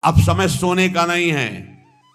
अब समय सोने का नहीं है,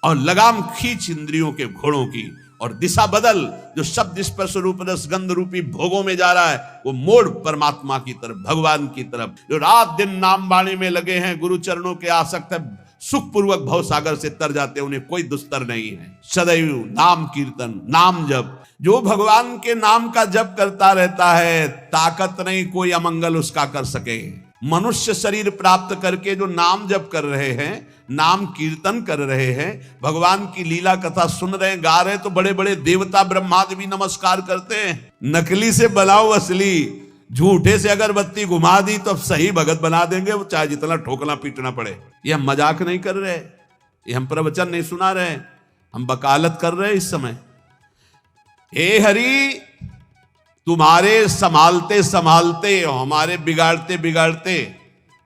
और लगाम खींच इंद्रियों के घोड़ों की, और दिशा बदल, जो शब्द स्पर्श रूप रस गंध रूपी भोगों में जा रहा है वो मोड़ परमात्मा की तरफ, भगवान की तरफ। जो रात दिन नाम वाणी में लगे हैं, गुरु चरणों के आसक्त है, सुख पूर्वक भव सागर से तर जाते, उन्हें कोई दुस्तर नहीं है। सदैव नाम कीर्तन, नाम जप, जो भगवान के नाम का जप करता रहता है, ताकत नहीं कोई अमंगल उसका कर सके। मनुष्य शरीर प्राप्त करके जो नाम जप कर रहे हैं, नाम कीर्तन कर रहे हैं, भगवान की लीला कथा सुन रहे हैं, गा रहे हैं, तो बड़े बड़े देवता ब्रह्मादि भी नमस्कार करते हैं। नकली से बनाओ असली, झूठे से अगरबत्ती घुमा दी तो सही भगत बना देंगे, वो चाहे जितना ठोकना पीटना पड़े। ये हम मजाक नहीं कर रहे, ये हम प्रवचन नहीं सुना रहे, हम वकालत कर रहे हैं इस समय। हे हरि, तुम्हारे संभालते संभालते और हमारे बिगाड़ते बिगाड़ते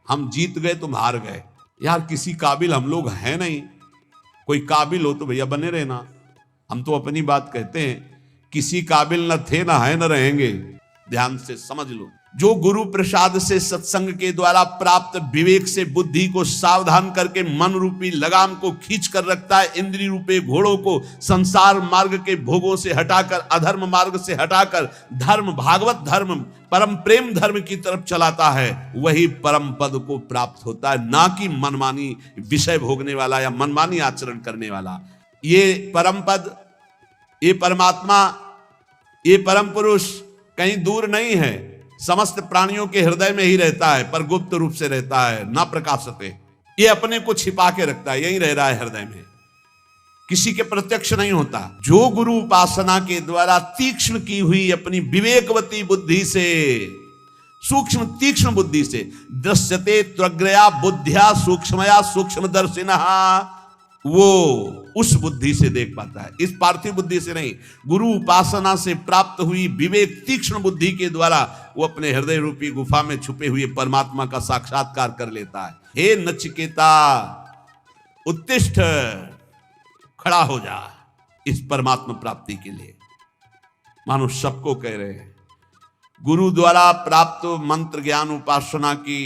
हम जीत गए, तुम हार गए। यार किसी काबिल हम लोग हैं नहीं, कोई काबिल हो तो भैया बने रहना। हम तो अपनी बात कहते हैं, किसी काबिल न थे, न है, न रहेंगे। ध्यान से समझ लो, जो गुरु प्रसाद से सत्संग के द्वारा प्राप्त विवेक से बुद्धि को सावधान करके मन रूपी लगाम को खींच कर रखता है, इंद्रिय रूपे घोड़ों को संसार मार्ग के भोगों से हटाकर, अधर्म मार्ग से हटाकर धर्म, भागवत धर्म, परम प्रेम धर्म की तरफ चलाता है, वही परम पद को प्राप्त होता है, ना कि मनमानी विषय भोगने वाला या मनमानी आचरण करने वाला। ये परम पद, ये परमात्मा, ये परम पुरुष कहीं दूर नहीं है, समस्त प्राणियों के हृदय में ही रहता है, पर गुप्त रूप से रहता है, ना प्रकाशते। ये अपने को छिपा के रखता है, यही रह रहा है हृदय में, किसी के प्रत्यक्ष नहीं होता। जो गुरु उपासना के द्वारा तीक्ष्ण की हुई अपनी विवेकवती बुद्धि से, सूक्ष्म तीक्ष्ण बुद्धि से, दृश्यते त्वग्रया बुद्धिया सूक्ष्मया सूक्ष्मदर्शिनः, वो उस बुद्धि से देख पाता है, इस पार्थिव बुद्धि से नहीं। गुरु उपासना से प्राप्त हुई विवेक तीक्ष्ण बुद्धि के द्वारा वो अपने हृदय रूपी गुफा में छुपे हुए परमात्मा का साक्षात्कार कर लेता है। हे नचिकेता, उत्तिष्ठ, खड़ा हो जा इस परमात्मा प्राप्ति के लिए। मानो सबको कह रहे हैं, गुरु द्वारा प्राप्त मंत्र ज्ञान उपासना की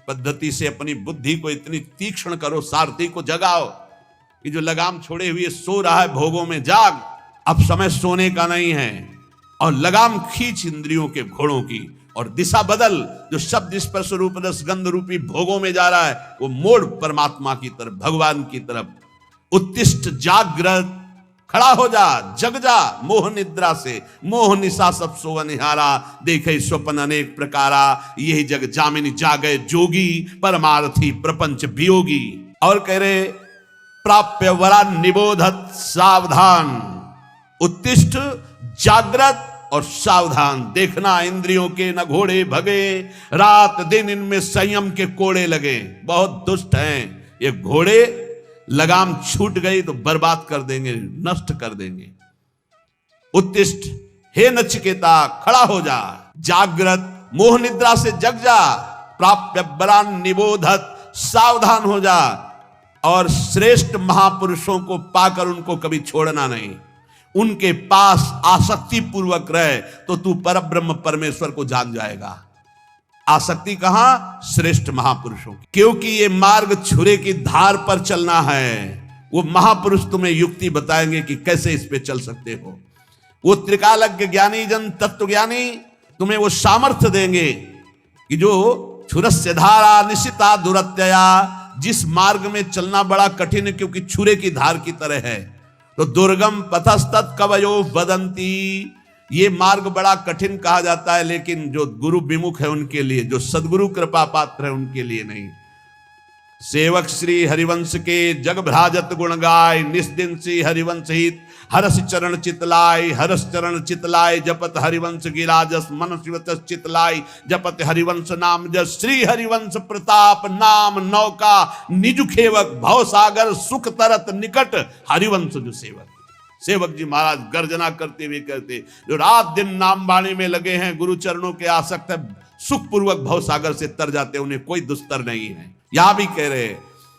पद्धति से अपनी बुद्धि को इतनी तीक्ष्ण करो, सारथी को जगाओ कि जो लगाम छोड़े हुए सो रहा है भोगों में, जाग, अब समय सोने का नहीं है, और लगाम खींच इंद्रियों के घोड़ों की, और दिशा बदल, जो शब्द स्पर्श रूप रस गंध रूपी भोगों में जा रहा है वो मोड़ परमात्मा की तरफ, भगवान की तरफ। उत्तिष्ठ, जागृत, खड़ा हो जा, जग जा मोह निद्रा से, मोह निशा सब सो निहारा, देखे स्वप्न अनेक प्रकारा, यही जग जामिनी जागे जोगी, परमार्थी प्रपंच वियोगी। और कह रहे, प्राप्य वरा निबोधत सावधान, उत्तिष्ठ, जागृत और सावधान, देखना इंद्रियों के न घोड़े भगे, रात दिन इनमें संयम के कोड़े लगे। बहुत दुष्ट हैं ये घोड़े, लगाम छूट गई तो बर्बाद कर देंगे, नष्ट कर देंगे। उत्तिष्ठ, हे नचिकेता, खड़ा हो जा, जागृत, मोह निद्रा से जग जा, प्राप्य बरा निबोधत, सावधान हो जा, और श्रेष्ठ महापुरुषों को पाकर उनको कभी छोड़ना नहीं, उनके पास आसक्ति पूर्वक रहे तो तू परब्रह्म परमेश्वर को जान जाएगा। आसक्ति कहां? श्रेष्ठ महापुरुषों की, क्योंकि ये मार्ग छुरे की धार पर चलना है। वो महापुरुष तुम्हें युक्ति बताएंगे कि कैसे इस पे चल सकते हो। वो त्रिकालज्ञ ज्ञानी जन तत्व ज्ञानी तुम्हें वो सामर्थ्य देंगे कि जो छुरस्य धारा निशिता दुरत्यया, जिस मार्ग में चलना बड़ा कठिन है क्योंकि छुरे की धार की तरह है, तो दुर्गम पथस्तत् कवयो वदंती, ये मार्ग बड़ा कठिन कहा जाता है, लेकिन जो गुरु विमुख है उनके लिए, जो सदगुरु कृपा पात्र है उनके लिए नहीं। सेवक श्री हरिवंश के जग भ्राजत गुण गाय, निस्दिन श्री हरिवंश हित हरस चरण चितलाय, हरस चरण चितलाय, जपत हरिवंश गिराजस मन शिवतस चितलाय, जपत हरिवंश नाम जस, श्री हरिवंश प्रताप नाम नौका, निज खेवक भव सागर सुख तरत निकट, हरिवंश जो सेवक। सेवक जी महाराज गर्जना करते हुए कहते, जो रात दिन नाम वाणी में लगे हैं, गुरु चरणों के आसक्त है, सुख पूर्वक भव सागर से तर जाते, उन्हें कोई दुस्तर नहीं है। यहां भी कह रहे,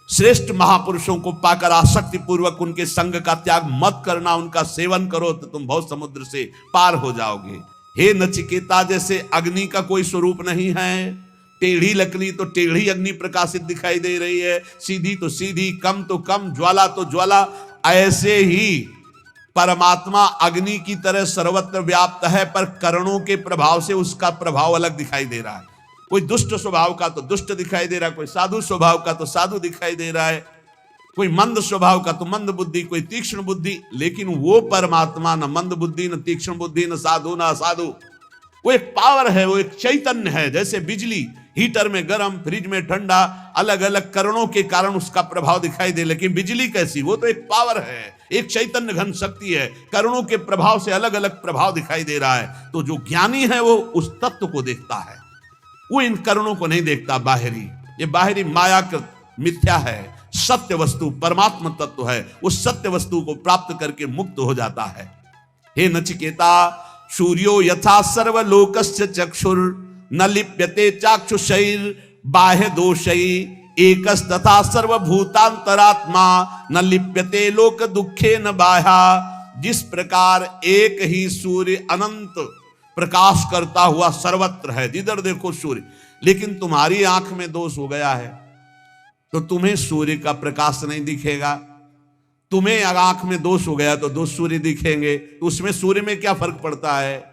श्रेष्ठ महापुरुषों को पाकर आसक्ति पूर्वक उनके संग का त्याग मत करना, उनका सेवन करो तो तुम भव समुद्र से पार हो जाओगे। हे नचिकेता, जैसे अग्नि का कोई स्वरूप नहीं है, टेढ़ी लकड़ी तो टेढ़ी अग्नि प्रकाशित दिखाई दे रही है, सीधी तो सीधी, कम तो कम, ज्वाला तो ज्वाला। ऐसे ही परमात्मा अग्नि की तरह सर्वत्र व्याप्त है, पर करणों के प्रभाव से उसका प्रभाव अलग दिखाई दे रहा है। कोई दुष्ट स्वभाव का तो दुष्ट दिखाई दे रहा है, कोई साधु स्वभाव का तो साधु दिखाई दे रहा है, कोई मंद स्वभाव का तो मंद बुद्धि, कोई तीक्ष्ण बुद्धि। लेकिन वो परमात्मा न मंद बुद्धि, न तीक्ष्ण बुद्धि, न साधु न असाधु। वो एक पावर है, वो एक चैतन्य है। जैसे बिजली हीटर में गर्म, फ्रिज में ठंडा, अलग अलग करणों के कारण उसका प्रभाव दिखाई दे, लेकिन बिजली कैसी? वो तो एक पावर है, एक चैतन्य घन शक्ति है। करणों के प्रभाव से अलग अलग प्रभाव दिखाई दे रहा है। तो जो ज्ञानी है वो उस तत्व को देखता है, वो इन करणों को नहीं देखता बाहरी। ये बाहरी मायाकृत मिथ्या है। सत्य वस्तु परमात्मा तत्व है, उस सत्य वस्तु को प्राप्त करके मुक्त हो जाता है। हे नचिकेता, सूर्यो यथा सर्वलोकस्य चक्षुर न लिप्यते चाक्षुषैर बाह्य दोषै एकस तथा सर्वभूतांतरात्मा न लिप्यते लोक दुखे न बाह्या। जिस प्रकार एक ही सूर्य अनंत प्रकाश करता हुआ सर्वत्र है, जिधर देखो सूर्य, लेकिन तुम्हारी आंख में दोष हो गया है तो तुम्हें सूर्य का प्रकाश नहीं दिखेगा। तुम्हें अगर आंख में दोष हो गया तो दो सूर्य दिखेंगे, तो उसमें सूर्य में क्या फर्क पड़ता है?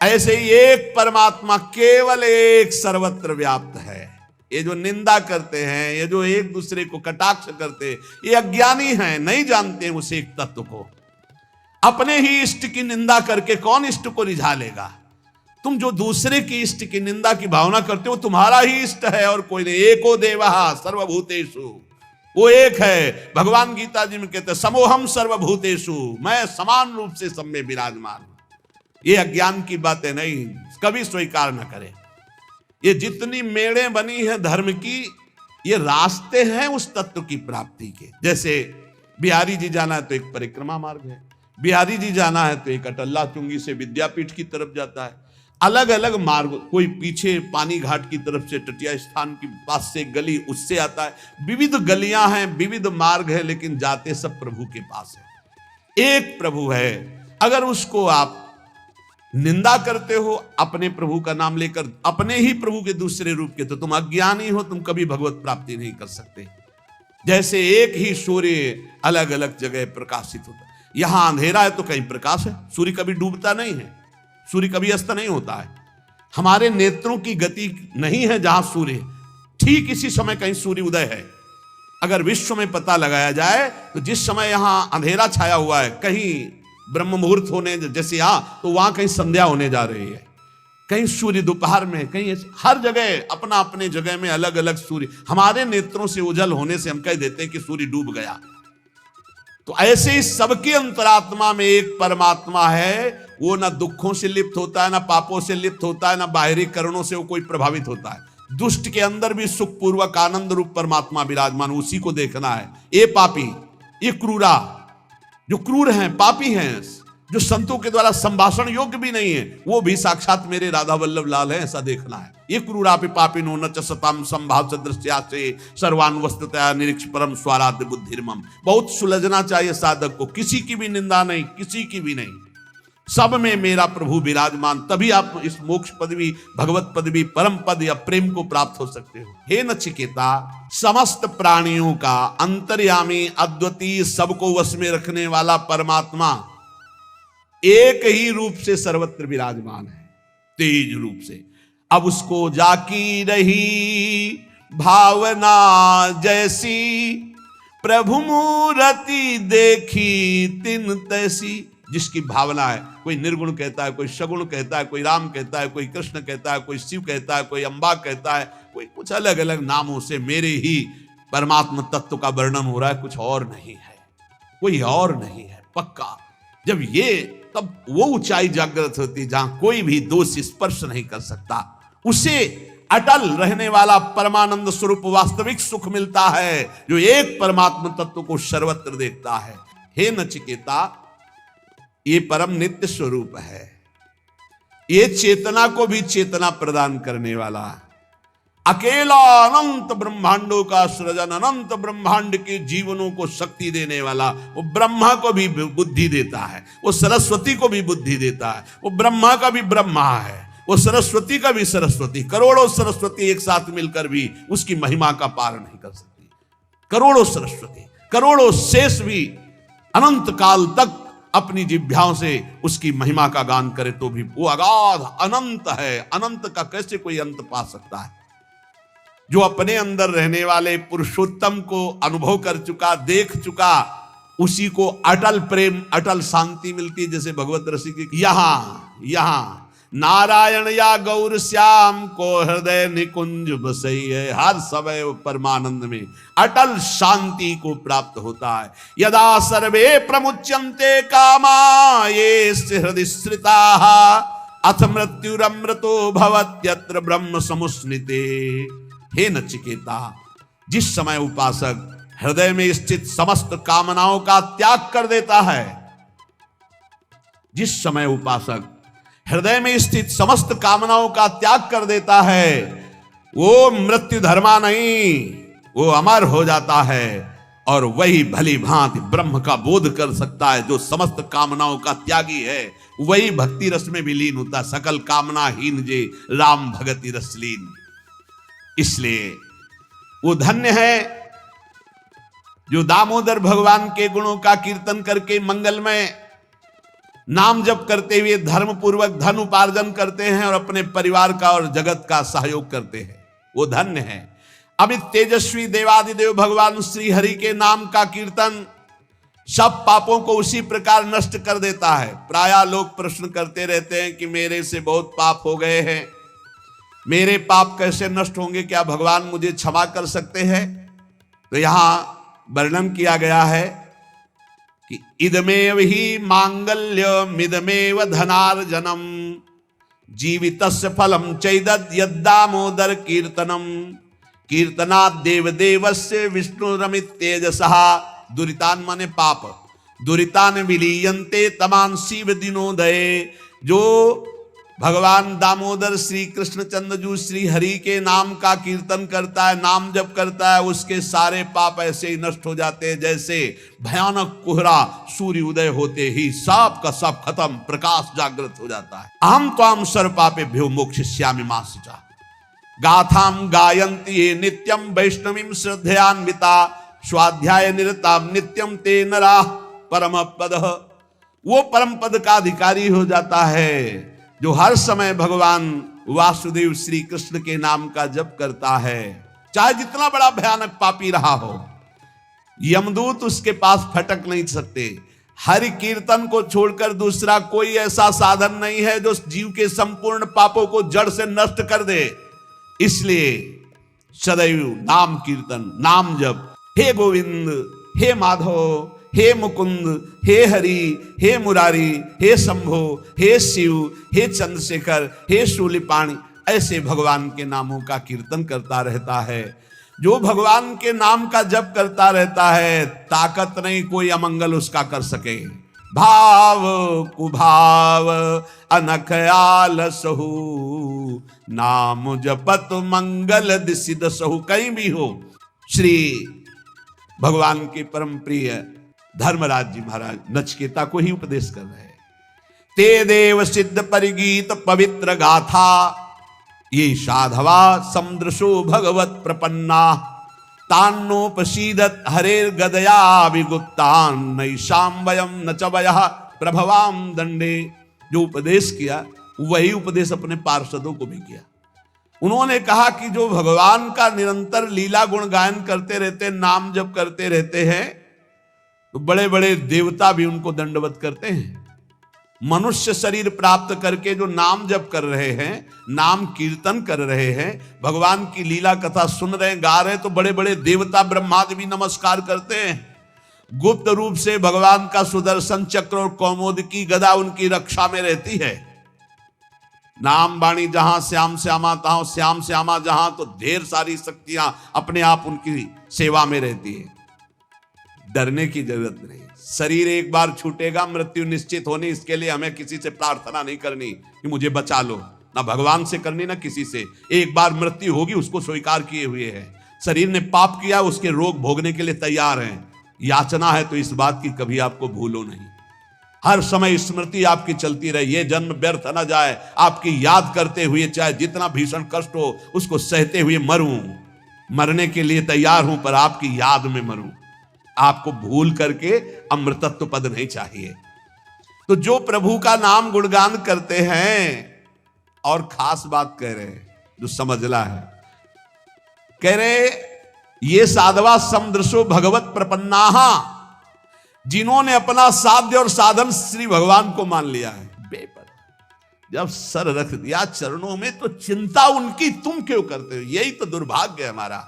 ऐसे ही एक परमात्मा केवल एक सर्वत्र व्याप्त है। ये जो निंदा करते हैं, ये जो एक दूसरे को कटाक्ष करते हैं, ये अज्ञानी हैं, नहीं जानते हैं उस एक तत्व को। अपने ही इष्ट की निंदा करके कौन इष्ट को रिझा लेगा? तुम जो दूसरे की इष्ट की निंदा की भावना करते हो, तुम्हारा ही इष्ट है और कोई नहीं। एको देवः सर्वभूतेषु, वो एक है। भगवान गीता जी में कहते हैं समोहम सर्वभूतेषु, मैं समान रूप से सब में विराजमान। ये अज्ञान की बातें नहीं, कभी स्वीकार न करें। ये जितनी मेड़ें बनी है धर्म की, ये रास्ते हैं उस तत्व की प्राप्ति के। जैसे बिहारी जी जाना है तो एक परिक्रमा मार्ग है, बिहारी जी जाना है तो एक अटल्ला चुंगी से विद्यापीठ की तरफ जाता है। अलग अलग मार्ग, कोई पीछे पानी घाट की तरफ से तटिया स्थान के पास से गली उससे आता है। विविध गलियां हैं, विविध मार्ग है, लेकिन जाते सब प्रभु के पास है। एक प्रभु है। अगर उसको आप निंदा करते हो अपने प्रभु का नाम लेकर, अपने ही प्रभु के दूसरे रूप के, तो तुम अज्ञानी हो, तुम कभी भगवत प्राप्ति नहीं कर सकते। जैसे एक ही सूर्य अलग अलग जगह प्रकाशित होता है। यहां अंधेरा है तो कहीं प्रकाश है। सूर्य कभी डूबता नहीं है, सूर्य कभी अस्त नहीं होता है। हमारे नेत्रों की गति नहीं है जहां सूर्य, ठीक इसी समय कहीं सूर्य उदय है। अगर विश्व में पता लगाया जाए तो जिस समय यहां अंधेरा छाया हुआ है, कहीं ब्रह्म मुहूर्त होने जैसे यहां, तो वहां कहीं संध्या होने जा रही है, कहीं सूर्य दोपहर में, कहीं हर जगह अपना अपने जगह में अलग अलग सूर्य। हमारे नेत्रों से उजल होने से हम कह देते हैं कि सूर्य डूब गया। तो ऐसे ही सबके अंतरात्मा में एक परमात्मा है। वो ना दुखों से लिप्त होता है, ना पापों से लिप्त होता है, ना बाहरी करणों से वो कोई प्रभावित होता है। दुष्ट के अंदर भी सुखपूर्वक आनंद रूप परमात्मा विराजमान, उसी को देखना है। ये पापी, ये क्रूरा, जो क्रूर हैं, पापी हैं, जो संतों के द्वारा संभाषण योग्य भी नहीं है, वो भी साक्षात मेरे राधा वल्लभ लाल है, ऐसा देखना है। ये क्रूरापि पापिनो न च सताम संभाव सदृश्यासे सर्वान वस्तुतया निरीक्ष परम स्वाराध्य बुद्धिर्मम। बहुत सुलझना चाहिए साधक को, किसी की भी निंदा नहीं, किसी की भी नहीं, सब में मेरा प्रभु विराजमान। तभी आप इस मोक्ष पदवी, भगवत पदवी, परम पद या प्रेम को प्राप्त हो सकते हो। हे नचिकेता, समस्त प्राणियों का अंतर्यामी, अद्वितीय, सबको वश में रखने वाला परमात्मा एक ही रूप से सर्वत्र विराजमान है, तेज रूप से। अब उसको जाकी रही भावना जैसी, प्रभु मूर्ति देखी तिन तैसी। जिसकी भावना है, कोई निर्गुण कहता है, कोई सगुण कहता है, कोई राम कहता है, कोई कृष्ण कहता है, कोई शिव कहता है, कोई अम्बा कहता है, कोई कुछ अलग अलग नामों से मेरे ही परमात्मा तत्व का वर्णन हो रहा है, कुछ और नहीं है, कोई और नहीं है पक्का। जब ये, तब वो ऊंचाई जागृत होती जहां कोई भी दोष स्पर्श नहीं कर सकता। उसे अटल रहने वाला परमानंद स्वरूप वास्तविक सुख मिलता है, जो एक परमात्मा तत्व को सर्वत्र देखता है। हे नचिकेता, ये परम नित्य स्वरूप है। ये चेतना को भी चेतना प्रदान करने वाला, अकेला अनंत ब्रह्मांडों का सृजन, अनंत ब्रह्मांड के जीवनों को शक्ति देने वाला, वो ब्रह्मा को भी बुद्धि देता है, वो सरस्वती को भी बुद्धि देता है, वो ब्रह्मा का भी ब्रह्मा है, वो सरस्वती का भी सरस्वती, करोड़ों सरस्वती एक साथ मिलकर भी उसकी महिमा का पार नहीं कर सकती। करोड़ों सरस्वती, करोड़ों शेष भी अनंत काल तक अपनी जिह्वाओं से उसकी महिमा का गान करे तो भी वो अगाध अनंत है। अनंत का कैसे कोई अंत पा सकता है? जो अपने अंदर रहने वाले पुरुषोत्तम को अनुभव कर चुका, देख चुका, उसी को अटल प्रेम, अटल शांति मिलती है। जैसे भगवत रसिक यहां नारायण या गौर श्याम को हृदय निकुंज बसैये, हर समय परमानंद में अटल शांति को प्राप्त होता है। यदा सर्वे प्रमुच्यन्ते कामा ये हृदय स्थिताः अथ मृत्युरमृतो भवत्यत्र ब्रह्म समुस्निते। हे नचिकेता, जिस समय उपासक हृदय में स्थित समस्त कामनाओं का त्याग कर देता है, जिस समय उपासक हृदय में स्थित समस्त कामनाओं का त्याग कर देता है, वो मृत्यु धर्मा नहीं, वो अमर हो जाता है और वही भली भांति ब्रह्म का बोध कर सकता है। जो समस्त कामनाओं का त्यागी है वही भक्ति रस में विलीन होता है। सकल कामना हीन जे राम भगति रसलीन। इसलिए वो धन्य है जो दामोदर भगवान के गुणों का कीर्तन करके मंगलमय नाम जप करते हुए धर्म पूर्वक धन उपार्जन करते हैं और अपने परिवार का और जगत का सहयोग करते हैं। वो धन्य है। अमित तेजस्वी देवादिदेव भगवान श्री हरि के नाम का कीर्तन सब पापों को उसी प्रकार नष्ट कर देता है। प्रायः लोग प्रश्न करते रहते हैं कि मेरे से बहुत पाप हो गए हैं, मेरे पाप कैसे नष्ट होंगे, क्या भगवान मुझे क्षमा कर सकते हैं? तो यहां वर्णन किया गया है कि इदमेव ही मांगल्यमिदमेव धनार्जनम जीवितस्य फलम चैदद यद्दामोदर कीर्तनम कीर्तनात् देवदेवस्य विष्णुरमित तेजसः। दुरितान माने पाप, दुरितान विलीयन्ते तमान शिव दिनोदये। जो भगवान दामोदर श्री कृष्णचंद्र जी श्री हरि के नाम का कीर्तन करता है, नाम जप करता है, उसके सारे पाप ऐसे ही नष्ट हो जाते हैं जैसे भयानक कोहरा सूर्य उदय होते ही सब का सब खत्म, प्रकाश जागृत हो जाता है। अहम त्वाम सर्व पापेभ्यो मोक्षयिष्यामि मा शुचा। गाथाम गायन्ति ये नित्यम वैष्णवीं श्रद्धयान्विता स्वाध्याय निरताम नित्यम ते नरा परम पद। वो परम पद का अधिकारी हो जाता है जो हर समय भगवान वासुदेव श्री कृष्ण के नाम का जप करता है। चाहे जितना बड़ा भयानक पापी रहा हो, यमदूत उसके पास फटक नहीं सकते। हरि कीर्तन को छोड़कर दूसरा कोई ऐसा साधन नहीं है जो जीव के संपूर्ण पापों को जड़ से नष्ट कर दे। इसलिए सदैव नाम कीर्तन, नाम जप, हे गोविंद, हे माधव, हे मुकुंद, हे हरि, हे मुरारी, हे शंभो, हे शिव, हे चंद्रशेखर, हे शूलिपाणी, ऐसे भगवान के नामों का कीर्तन करता रहता है। जो भगवान के नाम का जप करता रहता है, ताकत नहीं कोई अमंगल उसका कर सके। भाव कुभाव अनख आलसहु नाम जपत मंगल दिसि दसहु। कहीं भी हो, श्री भगवान के परम प्रिय धर्मराज जी महाराज नचिकेता को ही उपदेश कर रहे हैं। ते देव सिद्ध परिगीत पवित्र गाथा ये साधवा समदृशो भगवत प्रपन्ना तान्नोपसीदत हरेर गदया विगुप्तान नैषाम वयम न च वयः प्रभवाम दंडे। जो उपदेश किया वही उपदेश अपने पार्षदों को भी किया। उन्होंने कहा कि जो भगवान का निरंतर लीला गुण गायन करते रहते, नाम जप करते रहते हैं, तो बड़े बड़े देवता भी उनको दंडवत करते हैं। मनुष्य शरीर प्राप्त करके जो नाम जप कर रहे हैं, नाम कीर्तन कर रहे हैं, भगवान की लीला कथा सुन रहे हैं, गा रहे हैं, तो बड़े बड़े देवता ब्रह्मादि भी नमस्कार करते हैं। गुप्त रूप से भगवान का सुदर्शन चक्र और कौमोद की गदा उनकी रक्षा में रहती है। नाम वाणी जहां श्याम श्यामा तहां श्याम श्यामा जहां, तो ढेर सारी शक्तियां अपने आप उनकी सेवा में रहती है। डरने की जरूरत नहीं। शरीर एक बार छूटेगा, मृत्यु निश्चित होनी। इसके लिए हमें किसी से प्रार्थना नहीं करनी कि मुझे बचा लो, ना भगवान से करनी ना किसी से। एक बार मृत्यु होगी, उसको स्वीकार किए हुए है। शरीर ने पाप किया, उसके रोग भोगने के लिए तैयार हैं। याचना है तो इस बात की कभी आपको भूलो नहीं। हर समय स्मृति आपकी चलती रहे, ये जन्म व्यर्थ न जाए, आपकी याद करते हुए चाहे जितना भीषण कष्ट हो उसको सहते हुए मरूं, मरने के लिए तैयार हूं पर आपकी याद में मरूं, आपको भूल करके अमृतत्व पद नहीं चाहिए। तो जो प्रभु का नाम गुणगान करते हैं, और खास बात कह रहे हैं जो समझला है, कह रहे ये साधवा समदृशो भगवत प्रपन्नाहा, जिन्होंने अपना साध्य और साधन श्री भगवान को मान लिया है। जब सर रख दिया चरणों में तो चिंता उनकी तुम क्यों करते हो? यही तो दुर्भाग्य है हमारा,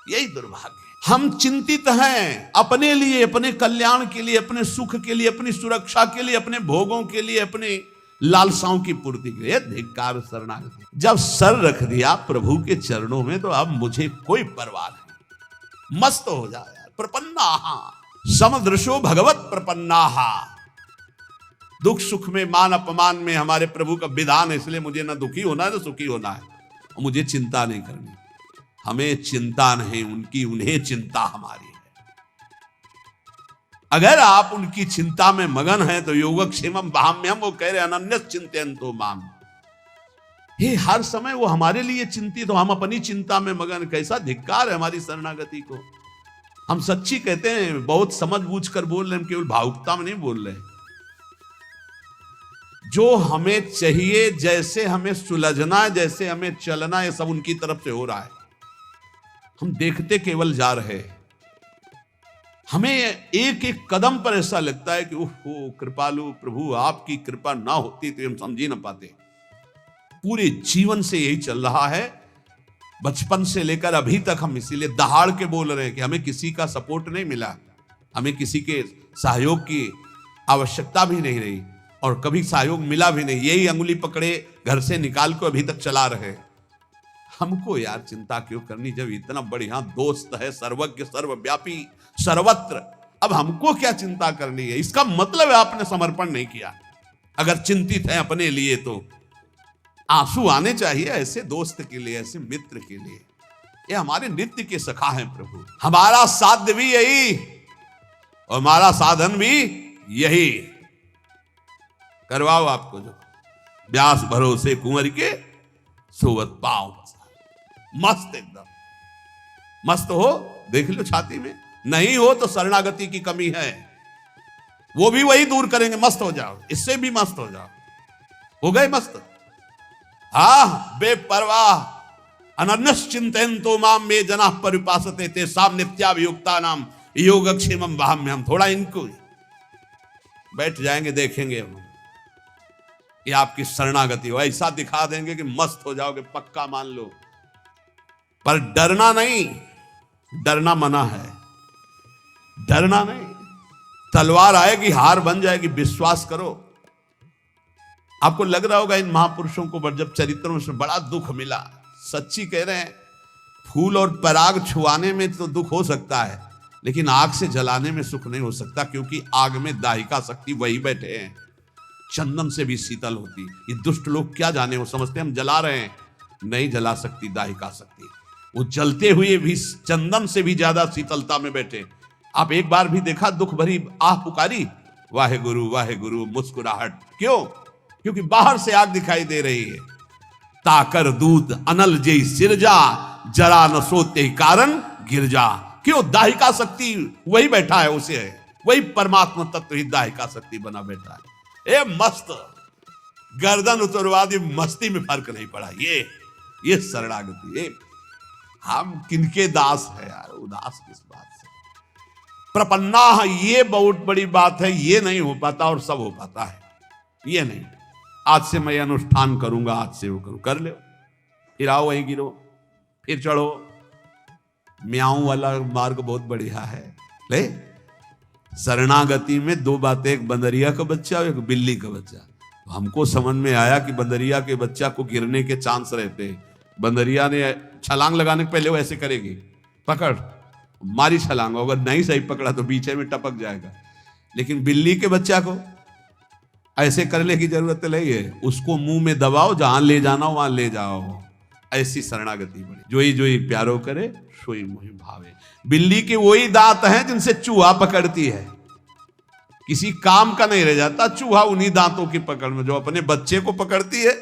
यही दुर्भाग्य। हम चिंतित हैं अपने लिए, अपने कल्याण के लिए, अपने सुख के लिए, अपनी सुरक्षा के लिए, अपने भोगों के लिए, अपने लालसाओं की पूर्ति के लिए। धिक्कार शरणागति। जब सर रख दिया प्रभु के चरणों में तो अब मुझे कोई परवाह नहीं, मस्त हो जाए यार। प्रपन्नाहा समदृशो भगवत प्रपन्नाहा, दुख सुख में मान अपमान में हमारे प्रभु का विधान है, इसलिए मुझे ना दुखी होना है ना सुखी होना है, और मुझे चिंता नहीं करनी। हमें चिंता नहीं उनकी, उन्हें चिंता हमारी है। अगर आप उनकी चिंता में मगन हैं तो योगक्षेमम वहाम्यम, वो कह रहे अनन्य चिंतयन्तो माम, ये हर समय वो हमारे लिए चिंतित हो, हम अपनी चिंता में मगन। कैसा धिक्कार है हमारी शरणागति को। हम सच्ची कहते हैं, बहुत समझ बूझ कर बोल रहे हैं, केवल भावुकता में नहीं बोल रहे। जो हमें चाहिए, जैसे हमें सुलझना है, जैसे हमें चलना है, सब उनकी तरफ से हो रहा है। हम देखते केवल जा रहे हैं। हमें एक एक कदम पर ऐसा लगता है कि ओहो कृपालु प्रभु, आपकी कृपा ना होती तो हम समझ ही ना पाते। पूरे जीवन से यही चल रहा है, बचपन से लेकर अभी तक हम इसीलिए दहाड़ के बोल रहे हैं कि हमें किसी का सपोर्ट नहीं मिला, हमें किसी के सहयोग की आवश्यकता भी नहीं रही, और कभी सहयोग मिला भी नहीं। यही अंगुली पकड़े घर से निकाल को अभी तक चला रहे। हमको यार चिंता क्यों करनी, जब इतना बढ़िया दोस्त है, सर्वज्ञ सर्वव्यापी सर्वत्र, अब हमको क्या चिंता करनी है? इसका मतलब है आपने समर्पण नहीं किया। अगर चिंतित है अपने लिए तो आंसू आने चाहिए ऐसे दोस्त के लिए, ऐसे मित्र के लिए। ये हमारे नित्य के सखा हैं प्रभु। हमारा साध्य भी यही और हमारा साधन भी यही। करवाओ आपको जो व्यास भरोसे कुंवर के सोवत पाओ, मस्त एकदम मस्त हो, देख लो छाती में। नहीं हो तो शरणागति की कमी है, वो भी वही दूर करेंगे। मस्त हो जाओ, इससे भी मस्त हो जाओ। हो गए मस्त। हाँ, बेपरवाह अनन्यस चिंतयन्तो माम मे जनाः परिपासते तेषां नित्याभियुक्तानां योगक्षेमं वहाम्यहम्। थोड़ा इनको बैठ जाएंगे, देखेंगे हम ये आपकी शरणागति हो, ऐसा दिखा देंगे कि मस्त हो जाओगे, पक्का मान लो। पर डरना नहीं, डरना मना है, डरना नहीं। तलवार आएगी, हार बन जाएगी, विश्वास करो। आपको लग रहा होगा इन महापुरुषों को जब चरित्रों में बड़ा दुख मिला, सच्ची कह रहे हैं। फूल और पराग छुआने में तो दुख हो सकता है, लेकिन आग से जलाने में सुख नहीं हो सकता, क्योंकि आग में दाहिका शक्ति वही बैठे हैं। चंदन से भी शीतल होती। ये दुष्ट लोग क्या जाने, वो समझते हम जला रहे हैं, नहीं जला सकती दाहिका शक्ति। वो जलते हुए भी चंदन से भी ज्यादा शीतलता में बैठे। आप एक बार भी देखा दुख भरी आह पुकारी, वाहे गुरु मुस्कुराहट। क्यों? क्योंकि बाहर से आग दिखाई दे रही है। ताकर दूत अनल जय सिरजा, जरा न सोते कारण गिरजा। क्यों? दाहिका शक्ति वही बैठा है, उसे है वही परमात्मा तत्व ही दाहिका शक्ति बना बैठा है। ए मस्त, गर्दन उतरवा दी, मस्ती में फर्क नहीं पड़ा। ये शरणागति। ये हम किनके दास है यार, उदास किस बात से? प्रपन्ना है, ये बहुत बड़ी बात है। ये नहीं हो पाता और सब हो पाता है, ये नहीं। आज से मैं अनुष्ठान करूंगा, आज से वो करूं, कर लो, फिर आओ वहीं गिरो, फिर चढ़ो। म्याऊं वाला मार्ग बहुत बढ़िया है। ले शरणागति में दो बातें, एक बंदरिया का बच्चा और एक बिल्ली का बच्चा। तो हमको समझ में आया कि बंदरिया के बच्चा को गिरने के चांस रहते हैं। बंदरिया ने छलांग लगाने के पहले वो ऐसे करेगी, पकड़ मारी छलांग, अगर नहीं सही पकड़ा तो बीचे में टपक जाएगा। लेकिन बिल्ली के बच्चा को ऐसे करने की जरूरत नहीं है, उसको मुंह में दबाओ, जहां ले जाना वहां ले जाओ। ऐसी शरणागति बड़ी। जोई प्यारो करे सोई मोहि भावे। बिल्ली के वही दांत हैं जिनसे चूहा पकड़ती है। किसी काम का नहीं रह जाता चूहा उन्हीं दांतों की पकड़ में जो अपने बच्चे को पकड़ती है,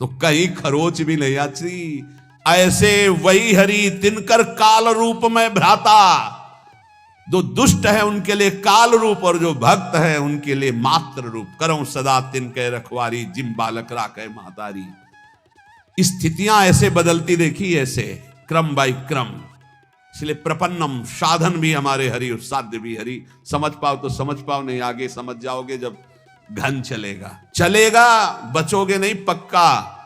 तो कहीं खरोच भी नहीं आती। ऐसे वही हरि तिनकर काल रूप में भ्राता, जो दुष्ट है उनके लिए काल रूप और जो भक्त है उनके लिए मात्र रूप। करऊं सदा तिनके रखवारी, जिम बालक राखे महतारी। स्थितियां ऐसे बदलती देखी, ऐसे क्रम बाय क्रम। इसलिए प्रपन्नम, साधन भी हमारे हरि और साध्य भी हरि। समझ पाओ तो समझ पाओ, नहीं आगे समझ जाओगे जब घन चलेगा बचोगे नहीं पक्का।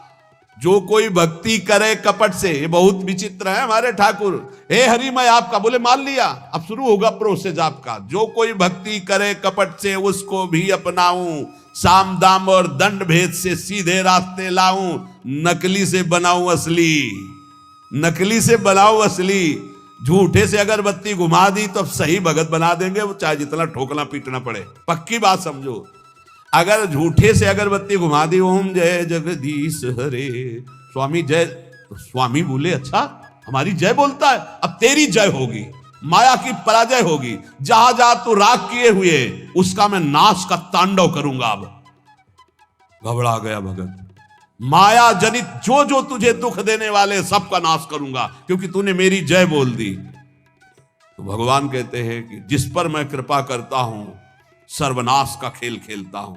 जो कोई भक्ति करे कपट से, ये बहुत विचित्र है हमारे ठाकुर। हे हरि मैं आपका, बोले मान लिया, अब शुरू होगा प्रोसेस आपका। जो कोई भक्ति करे कपट से उसको भी अपनाऊं, साम दाम और दंड भेद से सीधे रास्ते लाऊं, नकली से बनाऊं असली, नकली से बनाऊं असली। झूठे से अगरबत्ती घुमा दी तो सही भगत बना देंगे, वो चाहे जितना ठोकना पीटना पड़े। पक्की बात समझो, अगर झूठे से अगरबत्ती घुमा दी, ओम जय जगदीश हरे स्वामी जय, तो स्वामी बोले अच्छा हमारी जय बोलता है, अब तेरी जय होगी, माया की पराजय होगी। जहां जहां तू राग किए हुए उसका मैं नाश का तांडव करूंगा। अब घबरा गया भगत। माया जनित जो जो तुझे दुख देने वाले सबका नाश करूंगा, क्योंकि तूने मेरी जय बोल दी। तो भगवान कहते हैं कि जिस पर मैं कृपा करता हूं सर्वनाश का खेल खेलता हूं।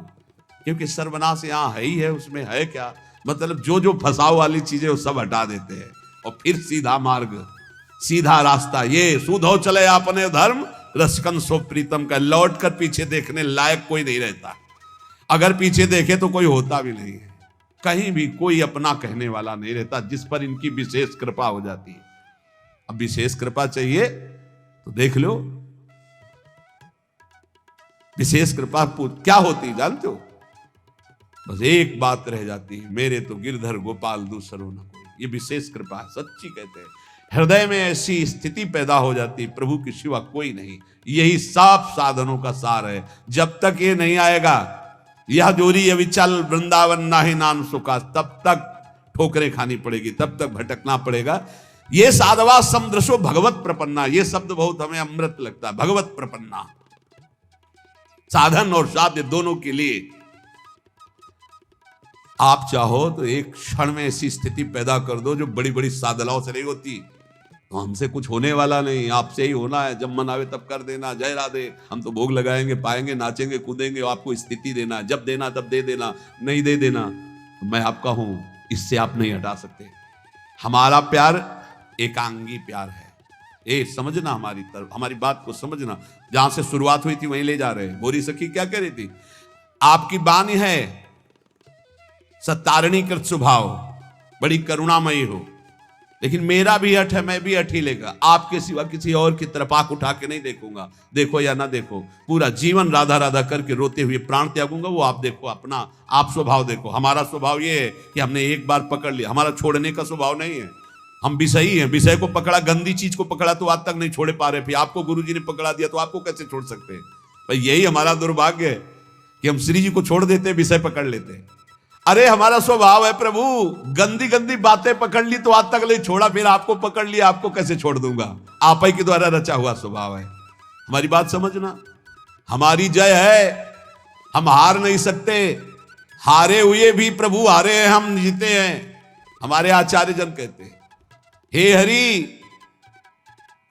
क्योंकि सर्वनाश यहां है ही है, उसमें है क्या, मतलब जो जो फंसाव वाली चीजें वो सब हटा देते हैं और फिर सीधा मार्ग, सीधा रास्ता। ये सुधो चले आपने धर्म, रसकन सो प्रीतम का। लौट कर पीछे देखने लायक कोई नहीं रहता। अगर पीछे देखे तो कोई होता भी नहीं है, कहीं भी कोई अपना कहने वाला नहीं रहता, जिस पर इनकी विशेष कृपा हो जाती है। अब विशेष कृपा चाहिए तो देख लो, विशेष कृपा क्या होती जानते हो? बस एक बात रह जाती है, मेरे तो गिरधर गोपाल दूसरो न कोई। ये विशेष कृपा सच्ची कहते हैं। हृदय में ऐसी स्थिति पैदा हो जाती, प्रभु के सिवा कोई नहीं। यही साफ साधनों का सार है। जब तक ये नहीं आएगा, यह जोरी अविचल वृंदावन नाहि नाम सुखा, तब तक ठोकरें खानी पड़ेगी, तब तक भटकना पड़ेगा। ये साधवा समदृशो भगवत प्रपन्ना, ये शब्द बहुत हमें अमृत लगता है। भगवत प्रपन्ना, साधन और साध्य दोनों के लिए आप चाहो तो एक क्षण में ऐसी स्थिति पैदा कर दो जो बड़ी बड़ी साधनाओं से नहीं होती। तो हमसे कुछ होने वाला नहीं, आपसे ही होना है। जब मन आवे तब कर देना, जय राधे। हम तो भोग लगाएंगे, पाएंगे, नाचेंगे, कूदेंगे, आपको स्थिति देना, जब देना तब दे देना, नहीं दे देना तो मैं आपका हूं, इससे आप नहीं हटा सकते। हमारा प्यार एकांगी प्यार है। ए समझना, हमारी तरफ, हमारी बात को समझना। जहां से शुरुआत हुई थी वहीं ले जा रहे हैं। गोरी सखी क्या कह रही थी? आपकी बानी है सत्तारणी कृत स्वभाव, बड़ी करुणामयी हो, लेकिन मेरा भी हठ है, मैं भी हठ ही लेगा। आपके सिवा किसी और की तरफ आंख उठा के नहीं देखूंगा। देखो या ना देखो, पूरा जीवन राधा राधा करके रोते हुए प्राण त्यागूंगा, वो आप देखो। अपना आप स्वभाव देखो। हमारा स्वभाव ये है कि हमने एक बार पकड़ लिया, हमारा छोड़ने का स्वभाव नहीं है। हम विषयी हैं, विषय को पकड़ा, गंदी चीज को पकड़ा तो आज तक नहीं छोड़े पा रहे। फिर आपको गुरुजी ने पकड़ा दिया तो आपको कैसे छोड़ सकते हैं? भाई यही हमारा दुर्भाग्य है कि हम श्री जी को छोड़ देते, विषय पकड़ लेते। अरे हमारा स्वभाव है प्रभु, गंदी गंदी बातें पकड़ ली तो आज तक नहीं छोड़ा, फिर आपको पकड़ लिया, आपको कैसे छोड़ दूंगा? आप ही के द्वारा रचा हुआ स्वभाव है। हमारी बात समझना। हमारी जय है, हम हार नहीं सकते। हारे हुए भी प्रभु हारे हैं, हम जीते हैं। हमारे आचार्य जन कहते हैं, हे हरि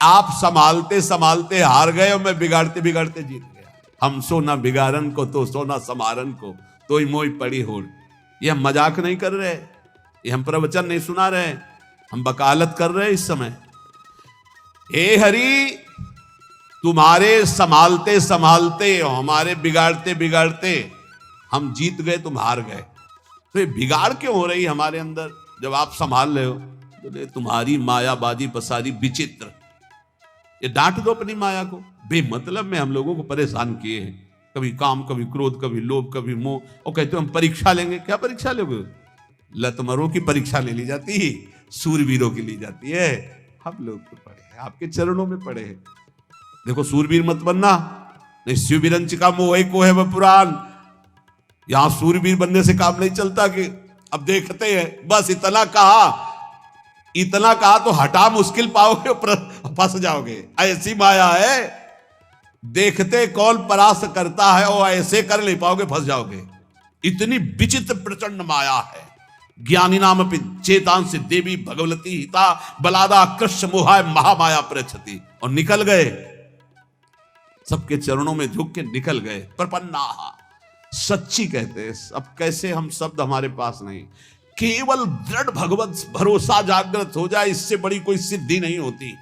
आप संभालते संभालते हार गए और मैं बिगाड़ते बिगाड़ते जीत गया। हम सोना बिगाड़न को तो सोना समारन को, तो ही मोई पड़ी होड़। ये हम मजाक नहीं कर रहे, ये हम प्रवचन नहीं सुना रहे, हम वकालत कर रहे इस समय। हे हरि तुम्हारे संभालते संभालते, हमारे बिगाड़ते बिगाड़ते हम जीत गए, तुम हार गए। तो ये बिगाड़ क्यों हो रही हमारे अंदर जब आप संभाल रहे हो? बोले तुम्हारी मायाबाजी पसारी विचित्र। ये डांट दो अपनी माया को। बेमतलब में हम लोगों को परेशान किए हैं, कभी काम, कभी क्रोध, कभी लोभ, कभी मोह, और कहते हो हम परीक्षा लेंगे। क्या परीक्षा लोगे? लतमरों की परीक्षा ले ली जाती है, सूरवीरों की ली जाती है। हम लोग तो पढ़े हैं, आपके चरणों में पढ़े हैं। देखो सूरवीर मत बनना, नहीं शिवबिरंच का मोह को है वह पुराण। यहां सूरवीर बनने से काम नहीं चलता कि अब देखते हैं, बस इतना कहा तो हटा मुश्किल पाओगे, फंस जाओगे। ऐसी माया है, देखते कौन परास्त करता है, और ऐसे कर ले पाओगे, फंस जाओगे। इतनी विचित्र प्रचंड माया है। ज्ञानी नाम पे चेतांश देवी भगवती हिता बलादा कृष्ण मोहाय महामाया प्रचति। और निकल गए, सबके चरणों में झुक के निकल गए। प्रपन्ना सच्ची कहते हैं। अब कैसे हम शब्द हमारे पास नहीं, केवल दृढ़ भगवत भरोसा जागृत हो जाए, इससे बड़ी कोई सिद्धि नहीं होती।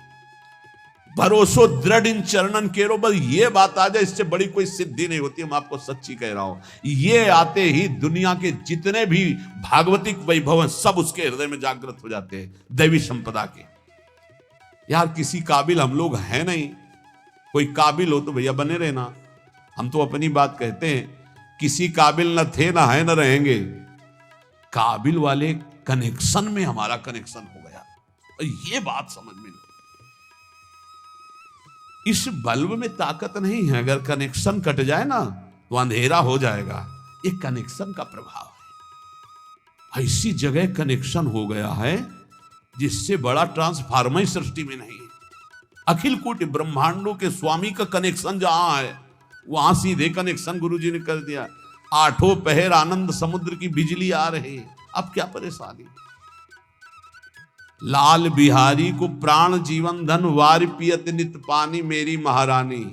भरोसो दृढ़ इन चरणन केरो, बस ये बात आ जाए, इससे बड़ी कोई सिद्धि नहीं होती। मैं आपको सच्ची कह रहा हूं। ये आते ही दुनिया के जितने भी भागवतिक वैभव हैं सब उसके हृदय में जागृत हो जाते हैं, दैवी संपदा के। यार किसी काबिल हम लोग हैं नहीं। कोई काबिल हो तो भैया बने रहना। हम तो अपनी बात कहते हैं, किसी काबिल न थे, न है, न रहेंगे। काबिल वाले कनेक्शन में हमारा कनेक्शन हो गया, और ये बात समझ में नहीं। इस बल्ब में ताकत नहीं है, अगर कनेक्शन कट जाए ना तो अंधेरा हो जाएगा। ये कनेक्शन का प्रभाव है। ऐसी जगह कनेक्शन हो गया है जिससे बड़ा ट्रांसफार्मर सृष्टि में नहीं है। अखिल कोटि ब्रह्मांडों के स्वामी का कनेक्शन जहां है, वहां सीधे कनेक्शन गुरुजी ने कर दिया। आठों पहर आनंद समुद्र की बिजली आ रही है। अब क्या परेशानी। लाल बिहारी को प्राण जीवन धन वार पियत नित पानी, मेरी महारानी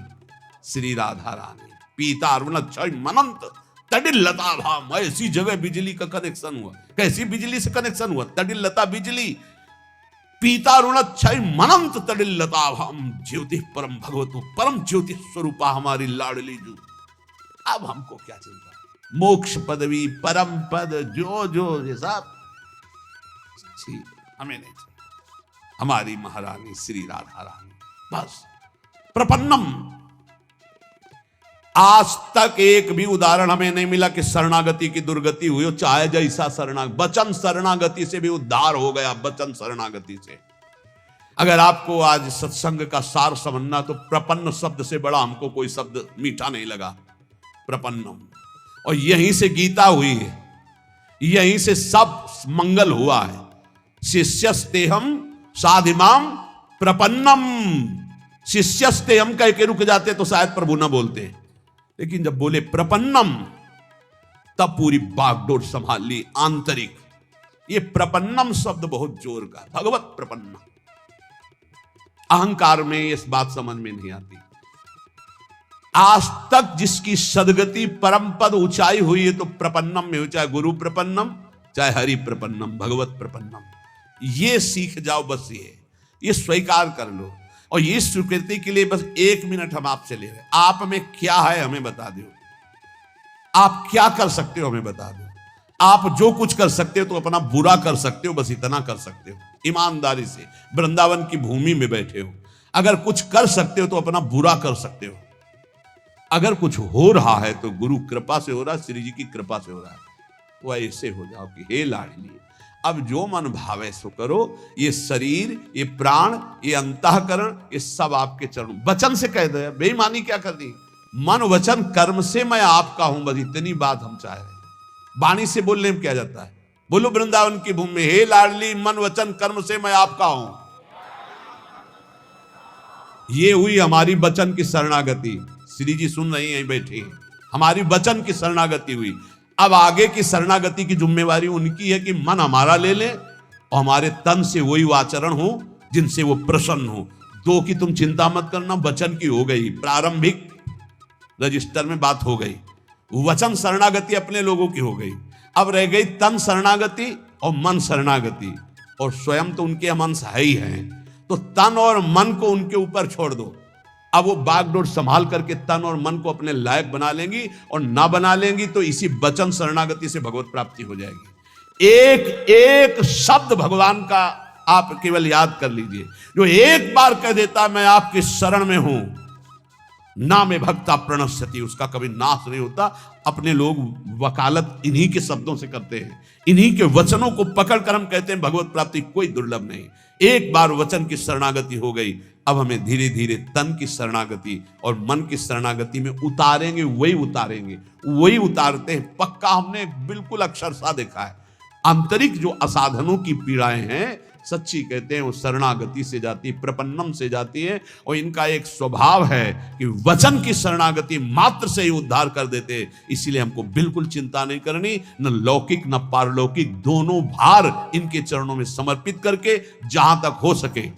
श्री राधा रानी। पीता अरुण क्षय मनंत तडिल लता भाम। ऐसी जगह बिजली का कनेक्शन हुआ। कैसी बिजली से कनेक्शन हुआ? तडिल लता बिजली। पीता अरुण क्षय मनंत तडिल लता भाम। ज्योति परम भगवतो परम ज्योति स्वरूपा हमारी लाडली जू। अब हमको क्या चिंता? मोक्ष पदवी परम पद जो जो ये सब हमें नहीं चाहिए। हमारी महारानी श्री राधा रानी बस। प्रपन्नम। आज तक एक भी उदाहरण हमें नहीं मिला कि शरणागति की दुर्गति हुई हो, चाहे जैसा वचन शरणागति से भी उद्धार हो गया। वचन शरणागति से। अगर आपको आज सत्संग का सार समझना तो प्रपन्न शब्द से बड़ा हमको कोई शब्द मीठा नहीं लगा। प्रपन्नम। और यहीं से गीता हुई है, यहीं से सब मंगल हुआ है। शिष्यस्तेहम साधिमाम प्रपन्नम। शिष्यस्तेहम कह के रुक जाते तो शायद प्रभु ना बोलते, लेकिन जब बोले प्रपन्नम तब पूरी बागडोर संभाल ली आंतरिक। ये प्रपन्नम शब्द बहुत जोर का। भगवत प्रपन्न। अहंकार में इस बात समझ में नहीं आती। आज तक जिसकी सदगति परम पद ऊंचाई हुई है तो प्रपन्नम में हो, चाहे गुरु प्रपन्नम, चाहे हरि प्रपन्नम, भगवत प्रपन्नम। ये सीख जाओ, बस ये स्वीकार कर लो। और ये स्वीकृति के लिए बस 1 मिनट हम आपसे ले रहे हैं। आप में क्या है हमें बता दो। आप क्या कर सकते हो हमें बता दो। आप जो कुछ कर सकते हो तो अपना बुरा कर सकते हो, बस इतना कर सकते हो। ईमानदारी से वृंदावन की भूमि में बैठे हो, अगर कुछ कर सकते हो तो अपना बुरा कर सकते हो। अगर कुछ हो रहा है तो गुरु कृपा से हो रहा है, श्री जी की कृपा से हो रहा है। तो ऐसे हो जाओ कि हे लाडली, अब जो मन भावे सो करो। ये शरीर, ये प्राण, ये अंतःकरण, ये सब आपके चरणों। वचन से कह दो, बेईमानी क्या कर दी। मन वचन कर्म से मैं आपका हूं, बस इतनी बात हम चाह रहे हैं। वाणी से बोलने में क्या जाता है। बोलो वृंदावन की भूमि में, हे लाडली मन वचन कर्म से मैं आपका हूं। ये हुई हमारी वचन की शरणागति। श्री जी सुन रही हैं, बैठी हैं। हमारी वचन की शरणागति हुई। अब आगे की शरणागति की जिम्मेवारी उनकी है कि मन हमारा ले ले और हमारे तन से वही आचरण हो जिनसे वो प्रसन्न हो। 2 की तुम चिंता मत करना, वचन की हो गई, प्रारंभिक रजिस्टर में बात हो गई। वचन शरणागति अपने लोगों की हो गई। अब रह गई तन शरणागति और मन शरणागति, और स्वयं तो उनके अंश है ही हैं। तो तन और मन को उनके ऊपर छोड़ दो। अब वो बागडोर संभाल करके तन और मन को अपने लायक बना लेंगी, और ना बना लेंगी तो इसी वचन शरणागति से भगवत प्राप्ति हो जाएगी। एक एक शब्द भगवान का आप केवल याद कर लीजिए। जो एक बार कह देता मैं आपकी शरण में हूं, ना में भक्ता प्रणश्यति, उसका कभी नाश नहीं होता। अपने लोग वकालत इन्हीं के शब्दों से करते हैं, इन्हीं के वचनों को पकड़कर हम कहते हैं भगवत प्राप्ति कोई दुर्लभ नहीं। एक बार वचन की शरणागति हो गई, अब हमें धीरे धीरे तन की शरणागति और मन की शरणागति में उतारेंगे। वही उतारते हैं। पक्का हमने बिल्कुल अक्षरशः देखा है। आंतरिक जो असाधनों की पीड़ाएं हैं सच्ची कहते हैं वो शरणागति से जाती, प्रपन्नम से जाती है। और इनका एक स्वभाव है कि वचन की शरणागति मात्र से ही उद्धार कर देते। इसीलिए हमको बिल्कुल चिंता नहीं करनी, न लौकिक न पारलौकिक, दोनों भार इनके चरणों में समर्पित करके जहां तक हो सके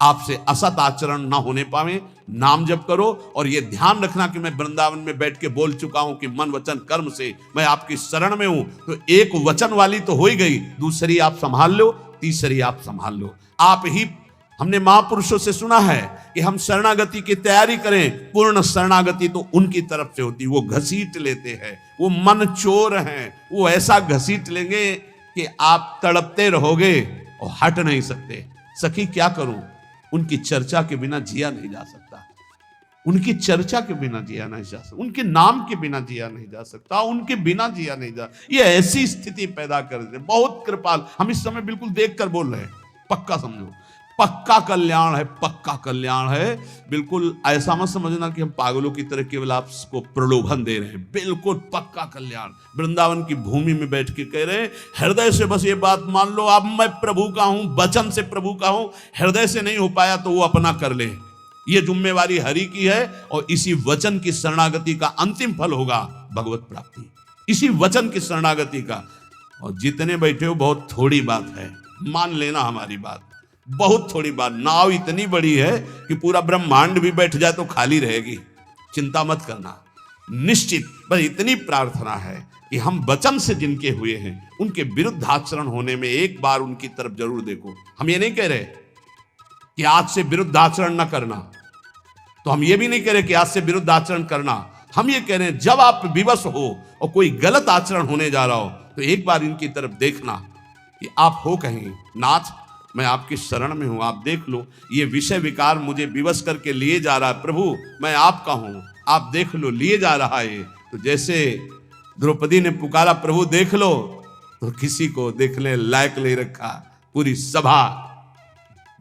आपसे असत आचरण ना होने पावे, नाम जप करो। और ये ध्यान रखना कि मैं वृंदावन में बैठ के बोल चुका हूं कि मन वचन कर्म से मैं आपकी शरण में हूं, तो एक वचन वाली तो हो ही गई, दूसरी आप संभाल लो, तीसरी आप संभाल लो। आप ही, हमने महापुरुषों से सुना है कि हम शरणागति की तैयारी करें, पूर्ण शरणागति तो उनकी तरफ से होती, वो घसीट लेते हैं, वो मन चोर हैं, वो ऐसा घसीट लेंगे कि आप तड़पते रहोगे और हट नहीं सकते। सखी क्या करूं, उनकी चर्चा के बिना जिया नहीं जा सकता, उनकी चर्चा के बिना जिया नहीं जा सकता, उनके नाम के बिना जिया नहीं जा सकता, उनके बिना जिया नहीं जा। ये ऐसी स्थिति पैदा कर देते, बहुत कृपाल। हम इस समय बिल्कुल देख कर बोल रहे हैं, पक्का समझो, पक्का कल्याण है, पक्का कल्याण है। बिल्कुल ऐसा मत समझना कि हम पागलों की तरह केवल आपको प्रलोभन दे रहे हैं, बिल्कुल पक्का कल्याण। वृंदावन की भूमि में बैठ के कह रहे हैं, हृदय से बस ये बात मान लो, अब मैं प्रभु का हूं, वचन से प्रभु का हूं, हृदय से नहीं हो पाया तो वो अपना कर ले। ये जिम्मेवारी हरि की है, और इसी वचन की शरणागति का अंतिम फल होगा भगवत प्राप्ति, इसी वचन की शरणागति का। और जितने बैठे हो बहुत थोड़ी बात है, मान लेना हमारी बात, बहुत थोड़ी बात। नाव इतनी बड़ी है कि पूरा ब्रह्मांड भी बैठ जाए तो खाली रहेगी, चिंता मत करना। निश्चित बस इतनी प्रार्थना है कि हम वचन से जिनके हुए हैं उनके विरुद्ध आचरण होने में एक बार उनकी तरफ जरूर देखो। हम ये नहीं कह रहे कि आज से विरुद्ध आचरण न करना, तो हम ये भी नहीं कह रहे कि आज से विरुद्ध आचरण करना। हम ये कह रहे हैं जब आप विवश हो और कोई गलत आचरण होने जा रहा हो तो एक बार इनकी तरफ देखना कि आप हो कहीं, नाथ मैं आपकी शरण में हूं, आप देख लो, ये विषय विकार मुझे विवश करके लिए जा रहा है, प्रभु मैं आपका हूं, आप देख लो, लिए जा रहा है। तो जैसे द्रौपदी ने पुकारा प्रभु देख लो, तो किसी को देखने लायक नहीं रखा, पूरी सभा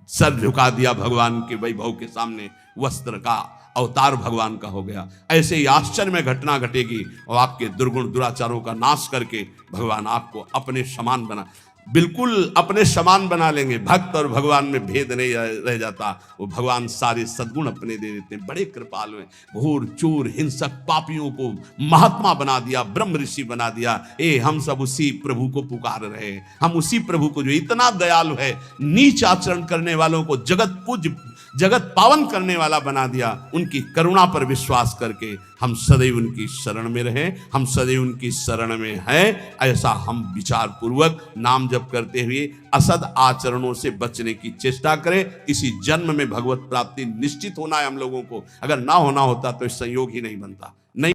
सर झुका दिया भगवान के वैभव के सामने, वस्त्र का अवतार भगवान का हो गया। ऐसे ही आश्चर्य में घटना घटेगी और आपके दुर्गुण दुराचारों का नाश करके भगवान आपको अपने समान बना, बिल्कुल अपने समान बना लेंगे। भक्त और भगवान में भेद नहीं रह जाता, वो भगवान सारे सद्गुण अपने दे देते हैं, बड़े कृपालु हैं। घोर चोर हिंसक पापियों को महात्मा बना दिया, ब्रह्म ऋषि बना दिया। हम सब उसी प्रभु को पुकार रहे हैं, हम उसी प्रभु को जो इतना दयालु है, नीच आचरण करने वालों को जगत पूज्य जगत पावन करने वाला बना दिया। उनकी करुणा पर विश्वास करके हम सदैव उनकी शरण में रहें, हम सदैव उनकी शरण में हैं, ऐसा हम विचार पूर्वक नाम जप करते हुए असद आचरणों से बचने की चेष्टा करें। इसी जन्म में भगवत प्राप्ति निश्चित होना है हम लोगों को, अगर ना होना होता तो संयोग ही नहीं बनता। नहीं